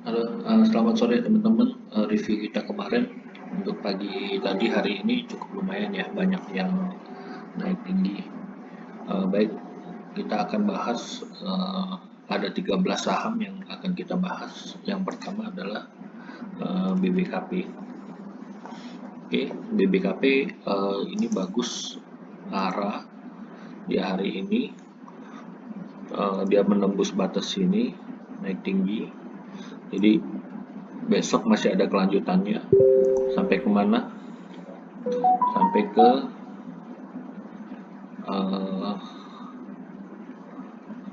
Halo, selamat sore teman-teman. Review kita kemarin untuk pagi tadi hari ini cukup lumayan ya, banyak yang naik tinggi. Baik, kita akan bahas ada 13 saham yang akan kita bahas. Yang pertama adalah BBKP. Oke, BBKP ini bagus arah di hari ini. Dia menembus batas sini, naik tinggi. Jadi besok masih ada kelanjutannya. Sampai kemana? Sampai ke uh,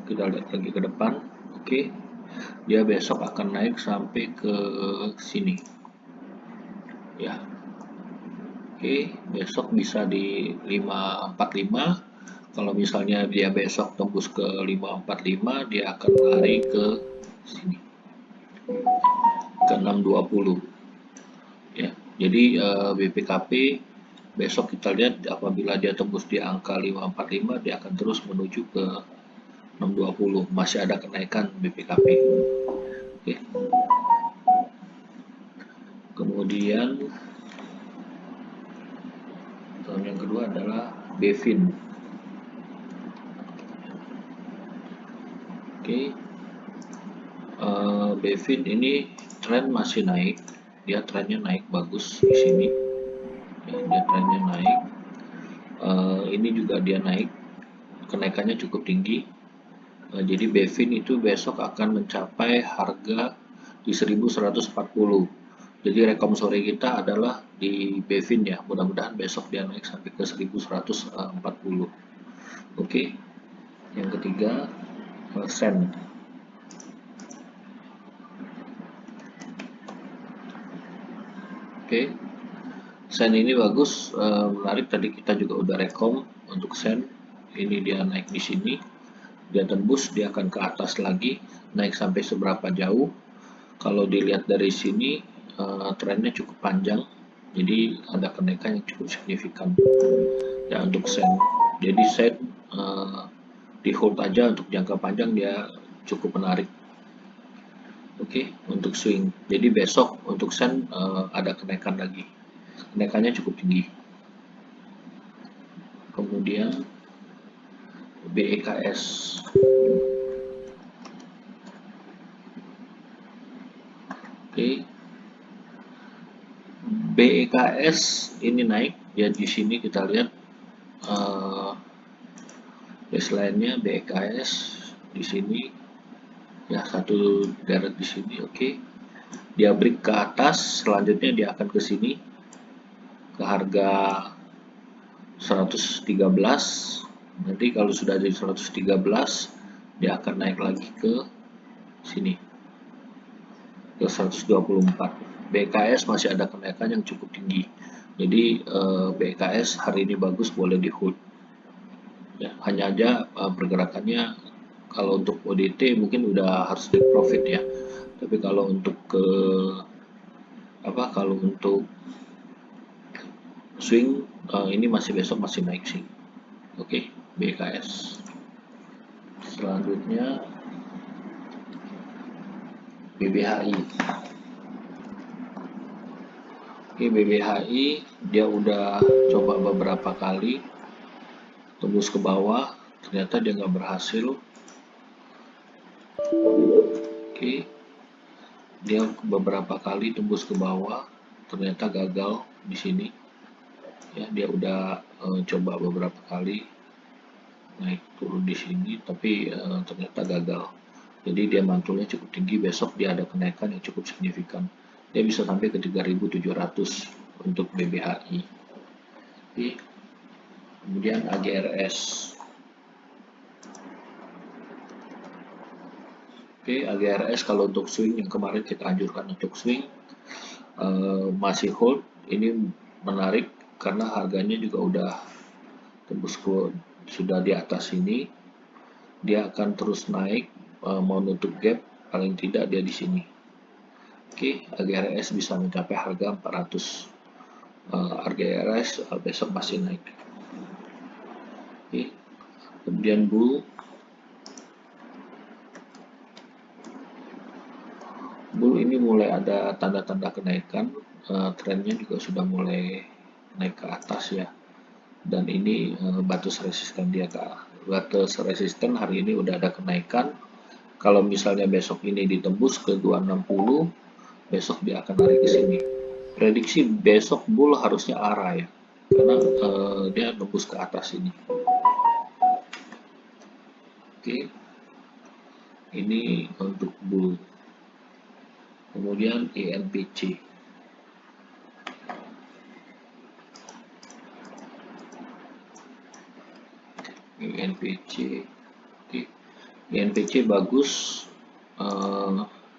kita lihat lagi ke depan. Oke, dia besok akan naik sampai ke sini ya. Oke, besok bisa di 545. Kalau misalnya dia besok tembus ke 545, dia akan lari ke sini ke 620 ya. Jadi BPKP besok kita lihat apabila dia tembus di angka 545, dia akan terus menuju ke 620. Masih ada kenaikan BPKP. Oke. Kemudian yang kedua adalah Bevin. Oke. Bevin ini tren masih naik. Dia trennya naik bagus di sini. Ya, dia trennya naik. Ini juga dia naik. Kenaikannya cukup tinggi. Jadi Bevin itu besok akan mencapai harga di 1140. Jadi rekom sore kita adalah di Bevin ya. Mudah-mudahan besok dia naik sampai ke 1140. Oke. Yang ketiga Sen. Oke. Sen ini bagus, menarik. Tadi kita juga udah rekom untuk Sen. Ini dia naik di sini. Dia tembus, dia akan ke atas lagi. Naik sampai seberapa jauh? Kalau dilihat dari sini, trennya cukup panjang. Jadi ada kenaikan yang cukup signifikan ya untuk Sen. Jadi Sen di hold aja untuk jangka panjang, dia cukup menarik. Oke, untuk swing. Jadi besok untuk Sen ada kenaikan lagi. Kenaikannya cukup tinggi. Kemudian BEKS. Oke, BEKS ini naik. Ya di sini kita lihat baseline-nya BEKS di sini ya, satu deret di sini. Oke, dia break ke atas, selanjutnya dia akan ke sini ke harga 113. Nanti kalau sudah di 113, dia akan naik lagi ke sini ke 124. BKS masih ada kenaikan yang cukup tinggi. Jadi BKS hari ini bagus, boleh di hold. Ya, hanya aja pergerakannya kalau untuk ODT mungkin udah harus take profit ya. Tapi kalau untuk kalau untuk swing ini masih besok masih naik sih. Oke, BKS. Selanjutnya BBHI. Oke, BBHI dia udah coba beberapa kali tembus ke bawah, ternyata dia nggak berhasil. Oke, dia beberapa kali tembus ke bawah, ternyata gagal di sini. Ya, dia udah coba beberapa kali naik turun di sini, tapi ternyata gagal. Jadi dia mantulnya cukup tinggi, besok dia ada kenaikan yang cukup signifikan. Dia bisa sampai ke 3.700 untuk BBHI. Oke. Kemudian AGRS. Oke, AGRS kalau untuk swing yang kemarin kita anjurkan untuk swing masih hold. Ini menarik karena harganya juga udah tembus ke sudah di atas ini. Dia akan terus naik, mau nutup gap paling tidak dia di sini. Oke, AGRS bisa mencapai harga 400. AGRS besok masih naik. Oke. Kemudian Bull ini mulai ada tanda-tanda kenaikan, trennya juga sudah mulai naik ke atas ya. Dan ini batas resisten dia ke batas resisten hari ini udah ada kenaikan. Kalau misalnya besok ini ditembus ke 260, besok dia akan lari ke sini. Prediksi besok bull harusnya arah ya, karena dia tembus ke atas ini. Oke, ini untuk bull. Kemudian INPC. INPC. Oke. INPC bagus.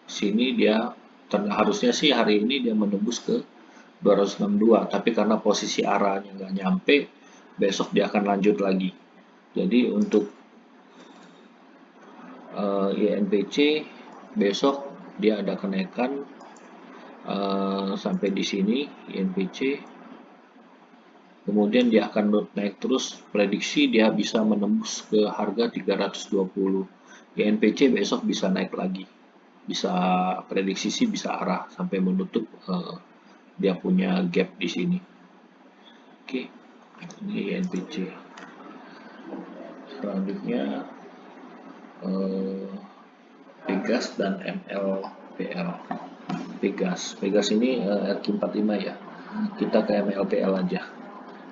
Sini dia harusnya sih hari ini dia menembus ke 262, tapi karena posisi arahnya nggak nyampe, besok dia akan lanjut lagi. Jadi untuk INPC besok dia ada kenaikan sampai di sini INPC. Kemudian dia akan naik terus, prediksi dia bisa menembus ke harga 320. INPC besok bisa naik lagi, bisa prediksi sih bisa arah sampai menutup dia punya gap di sini. Oke, ini INPC. Selanjutnya Pegas dan MLPL. Pegas ini RQ45 ya. Kita ke MLPL aja.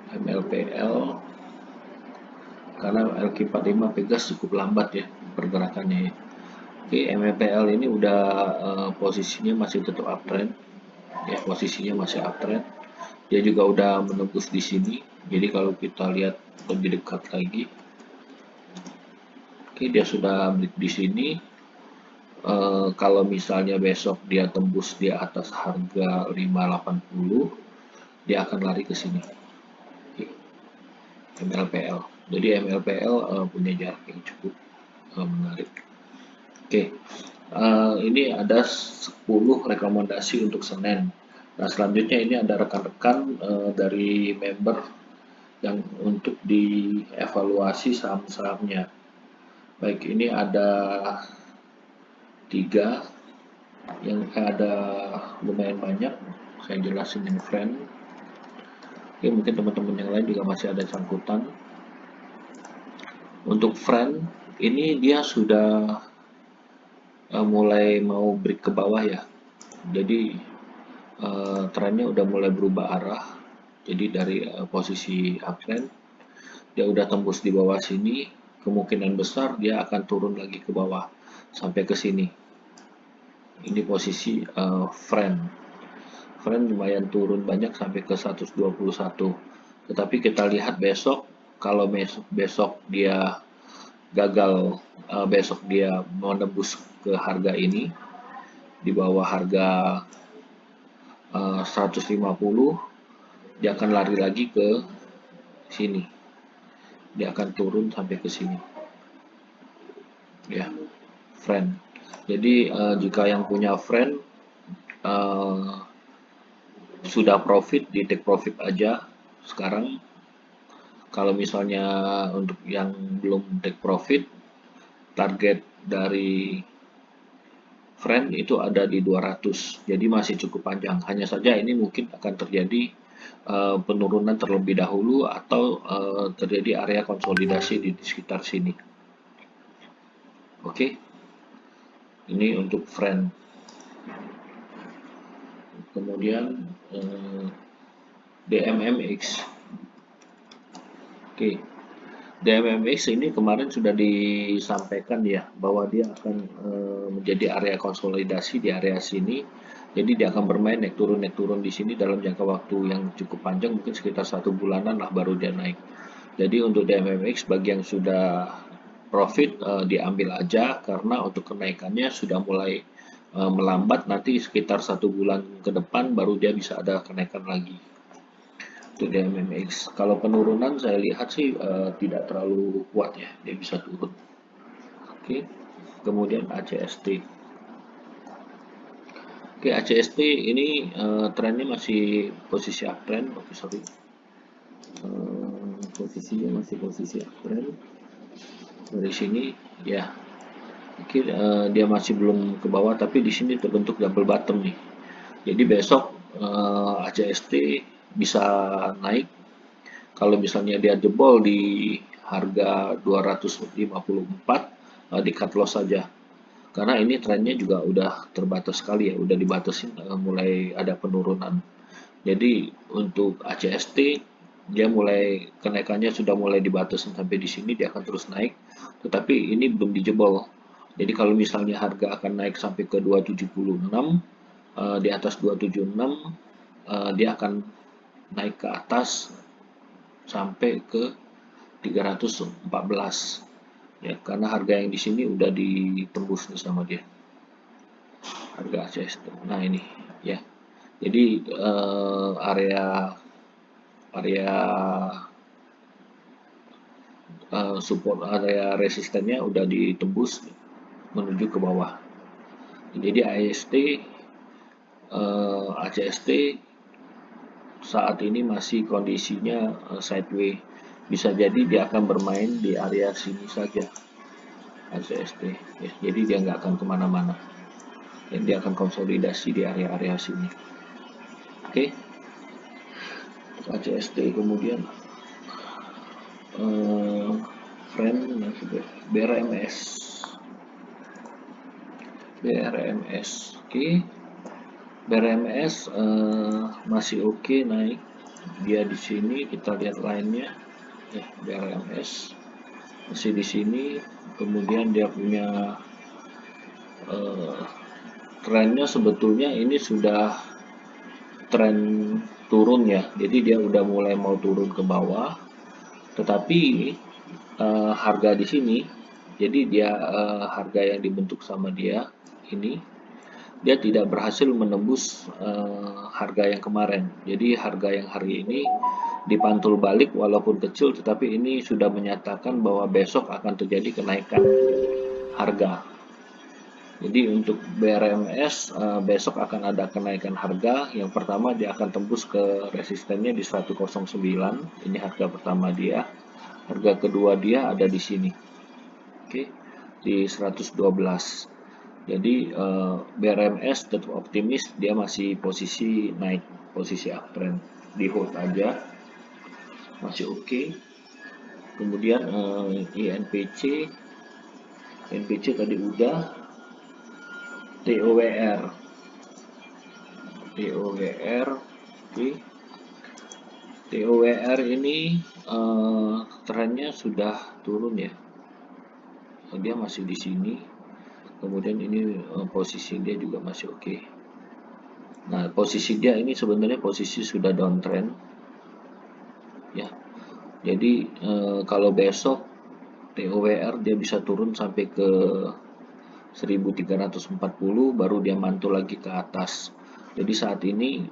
MLPL karena LQ45 Pegas cukup lambat ya pergerakannya ya. Oke, MLPL ini udah posisinya masih tetap uptrend ya, posisinya masih uptrend. Dia juga udah menembus di sini. Jadi kalau kita lihat lebih dekat lagi, oke dia sudah di sini. Kalau misalnya besok dia tembus di atas harga 580, dia akan lari ke sini. Oke. MLPL. Jadi MLPL punya jarak yang cukup menarik. Oke. Ini ada 10 rekomendasi untuk Senin. Nah, selanjutnya ini ada rekan-rekan dari member yang untuk dievaluasi saham-sahamnya. Baik, ini ada 3 yang ada lumayan banyak. Saya jelasin yang friend. Oke, mungkin teman-teman yang lain juga masih ada sangkutan. Untuk friend, ini dia sudah mulai mau break ke bawah ya. Jadi trennya udah mulai berubah arah. Jadi dari posisi uptrend, dia udah tembus di bawah sini, kemungkinan besar dia akan turun lagi ke bawah sampai ke sini. Ini posisi friend lumayan turun banyak sampai ke 121. Tetapi kita lihat besok, kalau besok dia gagal, besok dia menembus ke harga ini di bawah harga 150, dia akan lari lagi ke sini. Dia akan turun sampai ke sini. Ya, friend. Jadi jika yang punya friend sudah profit, di take profit aja sekarang. Kalau misalnya untuk yang belum take profit, target dari friend itu ada di 200, jadi masih cukup panjang. Hanya saja ini mungkin akan terjadi penurunan terlebih dahulu atau terjadi area konsolidasi di sekitar sini. Oke, ini untuk friend. Kemudian DMMX. Oke, DMMX ini kemarin sudah disampaikan ya bahwa dia akan menjadi area konsolidasi di area sini. Jadi dia akan bermain naik turun di sini dalam jangka waktu yang cukup panjang, mungkin sekitar 1 bulanan lah baru dia naik. Jadi untuk DMMX bagi yang sudah profit diambil aja, karena untuk kenaikannya sudah mulai melambat, nanti sekitar 1 bulan ke depan baru dia bisa ada kenaikan lagi. Untuk DMMX, kalau penurunan saya lihat sih tidak terlalu kuat ya, dia bisa turun. Oke, kemudian ACST. Oke, ACST ini trennya masih posisi uptrend. Oke, sorry. Posisinya masih posisi uptrend. Dari sini ya, Oke, dia masih belum ke bawah, tapi di sini terbentuk double bottom nih. Jadi besok ACST bisa naik kalau misalnya dia jebol di harga 254, di cut loss saja. Karena ini trennya juga udah terbatas sekali ya, udah dibatasin, mulai ada penurunan. Jadi untuk ACST dia mulai kenaikannya sudah mulai dibatasin sampai di sini, dia akan terus naik, tetapi ini belum dijebol. Jadi kalau misalnya harga akan naik sampai ke 276, di atas 276, dia akan naik ke atas sampai ke 314 ya, karena harga yang di sini udah ditembus nih sama dia, harga ACS. Nah ini ya, jadi area area support, area resistennya udah ditembus menuju ke bawah. Jadi ACST saat ini masih kondisinya sideways. Bisa jadi dia akan bermain di area sini saja ACST ya, jadi dia nggak akan kemana-mana dan dia akan konsolidasi di area-area sini. Oke, ACST kemudian friend BRMS oke. BRMS masih oke naik dia di sini, kita lihat lainnya ya. BRMS masih di sini, kemudian dia punya trennya sebetulnya ini sudah tren turun ya, jadi dia udah mulai mau turun ke bawah, tetapi harga di sini, jadi dia harga yang dibentuk sama dia ini, dia tidak berhasil menembus harga yang kemarin. Jadi harga yang hari ini dipantul balik walaupun kecil, tetapi ini sudah menyatakan bahwa besok akan terjadi kenaikan harga. Jadi untuk BRMS besok akan ada kenaikan harga. Yang pertama dia akan tembus ke resistennya di 109. Ini harga pertama dia. Harga kedua dia ada di sini. Oke, di 112. Jadi BRMS tetap optimis, dia masih posisi naik, posisi uptrend, di hold aja, masih oke. Kemudian INPC tadi udah. TOWR oke. TOWR ini trennya sudah turun ya, dia masih di sini. Kemudian ini posisi dia juga masih oke. Nah, posisi dia ini sebenarnya posisi sudah downtrend ya. Jadi kalau besok TOWR dia bisa turun sampai ke 1340, baru dia mantul lagi ke atas. Jadi saat ini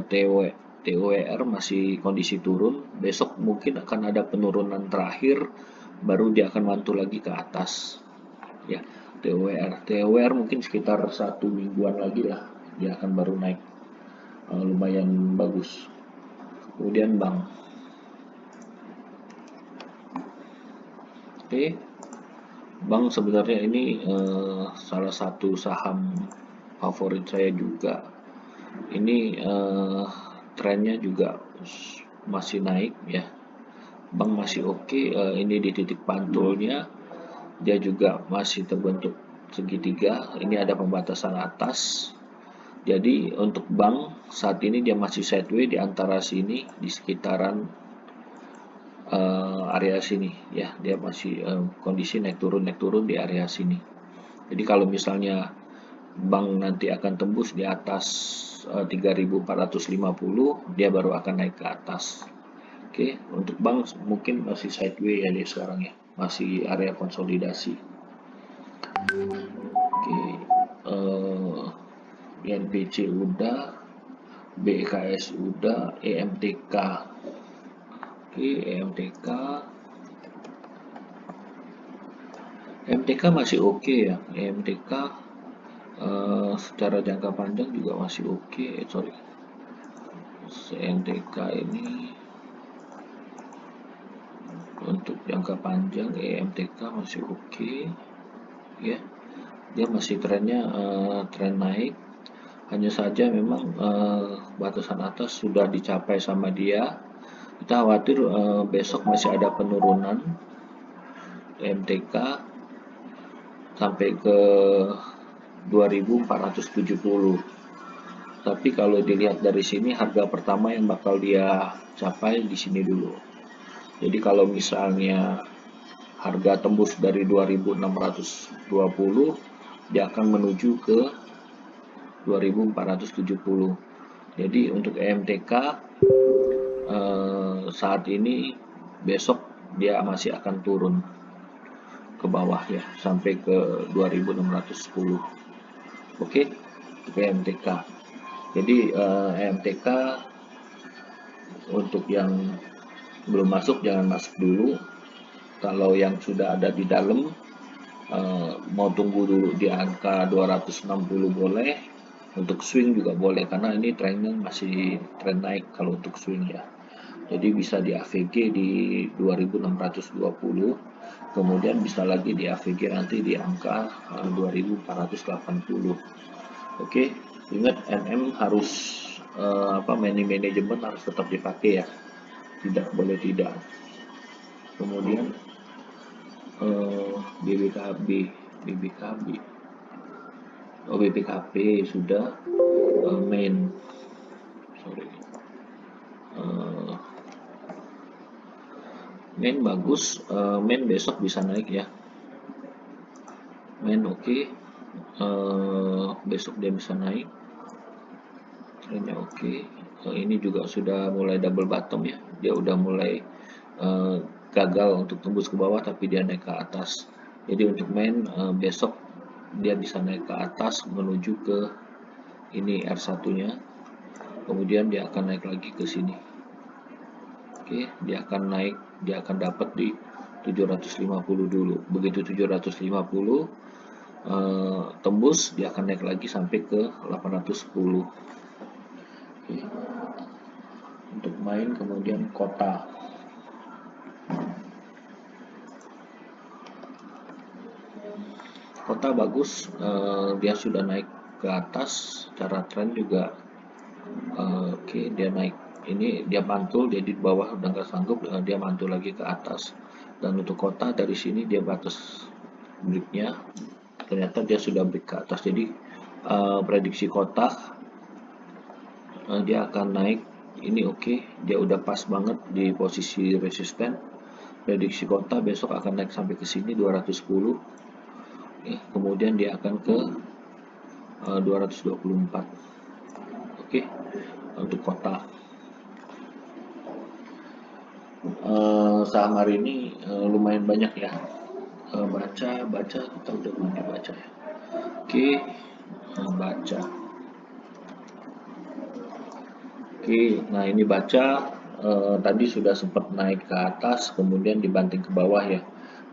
TOWR masih kondisi turun. Besok mungkin akan ada penurunan terakhir, baru dia akan mantul lagi ke atas ya. TOWR mungkin sekitar 1 mingguan lagi lah dia akan baru naik lumayan bagus. Kemudian bank, oke. Bank sebenarnya ini salah satu saham favorit saya juga. Ini trennya juga masih naik ya. Bank masih oke. Ini di titik pantulnya dia juga masih terbentuk segitiga. Ini ada pembatasan atas. Jadi untuk bank saat ini dia masih sideways di antara sini, di sekitaran area sini ya. Dia masih kondisi naik turun di area sini. Jadi kalau misalnya bank nanti akan tembus di atas 3.450, dia baru akan naik ke atas. Oke, untuk bank mungkin masih sideways ya dia sekarang ya, masih area konsolidasi. Oke, BNPC udah, BKS udah, EMTK. Oke, EMTK masih oke ya. EMTK secara jangka panjang juga masih oke. EMTK ini untuk jangka panjang EMTK masih oke ya. dia masih trennya tren naik. Hanya saja memang batasan atas sudah dicapai sama dia. Kita khawatir besok masih ada penurunan MTK sampai ke 2470. Tapi kalau dilihat dari sini, harga pertama yang bakal dia capai di sini dulu. Jadi kalau misalnya harga tembus dari 2620, dia akan menuju ke 2470. Jadi untuk EMTK saat ini, besok dia masih akan turun ke bawah ya, sampai ke 2610. Oke, untuk EMTK. Jadi EMTK untuk yang belum masuk jangan masuk dulu. Kalau yang sudah ada di dalam mau tunggu dulu di angka 260 boleh. Untuk swing juga boleh karena ini trennya masih tren naik kalau untuk swing ya. Jadi bisa di AVG di 2620, kemudian bisa lagi di AVG nanti di angka 2480. Oke, ingat MM harus money management harus tetap dipakai ya, tidak boleh tidak. Kemudian BBKP sudah. Main main bagus, main besok bisa naik ya, main oke. Besok dia bisa naik, trennya oke. Ini juga sudah mulai double bottom ya, dia udah mulai gagal untuk tembus ke bawah tapi dia naik ke atas. Jadi untuk main besok dia bisa naik ke atas menuju ke ini R1 nya, kemudian dia akan naik lagi ke sini. Oke, dia akan dapat di 750 dulu. Begitu 750 tembus, dia akan naik lagi sampai ke 810. Oke. Untuk main kemudian kota. Kota bagus, dia sudah naik ke atas, secara tren juga oke, dia naik. Ini dia mantul, dia di bawah udah nggak sanggup, dia mantul lagi ke atas. Dan untuk kota dari sini dia batas breaknya, ternyata dia sudah break ke atas. Jadi prediksi kota dia akan naik. Ini oke, dia udah pas banget di posisi resisten. Prediksi kota besok akan naik sampai ke sini 210. Kemudian dia akan ke 224. Oke, untuk kota. Saham hari ini lumayan banyak ya. Baca kita udah mulai baca ya. Oke, baca. Oke, nah ini baca tadi sudah sempat naik ke atas, kemudian dibanting ke bawah ya.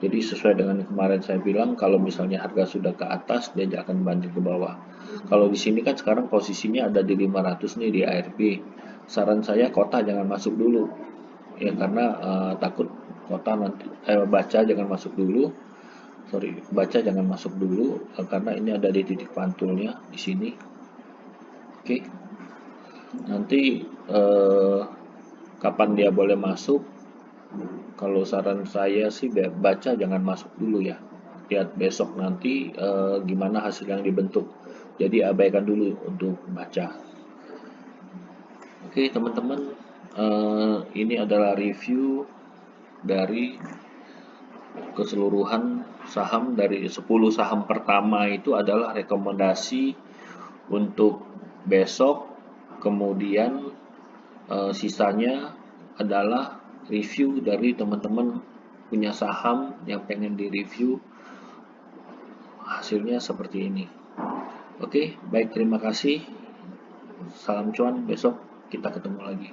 Jadi sesuai dengan kemarin saya bilang, kalau misalnya harga sudah ke atas, dia akan banting ke bawah. Kalau di sini kan sekarang posisinya ada di 500 nih di ARB. Saran saya kota jangan masuk dulu, ya karena takut kota nanti baca jangan masuk dulu. Baca jangan masuk dulu karena ini ada di titik pantulnya di sini. Oke. Nanti kapan dia boleh masuk? Kalau saran saya sih baca jangan masuk dulu ya. Lihat besok nanti gimana hasil yang dibentuk. Jadi abaikan dulu untuk baca. Oke teman-teman, ini adalah review dari keseluruhan saham. Dari 10 saham pertama itu adalah rekomendasi untuk besok, kemudian sisanya adalah review dari teman-teman punya saham yang pengen direview, hasilnya seperti ini. Oke, baik, terima kasih. Salam cuan, besok kita ketemu lagi.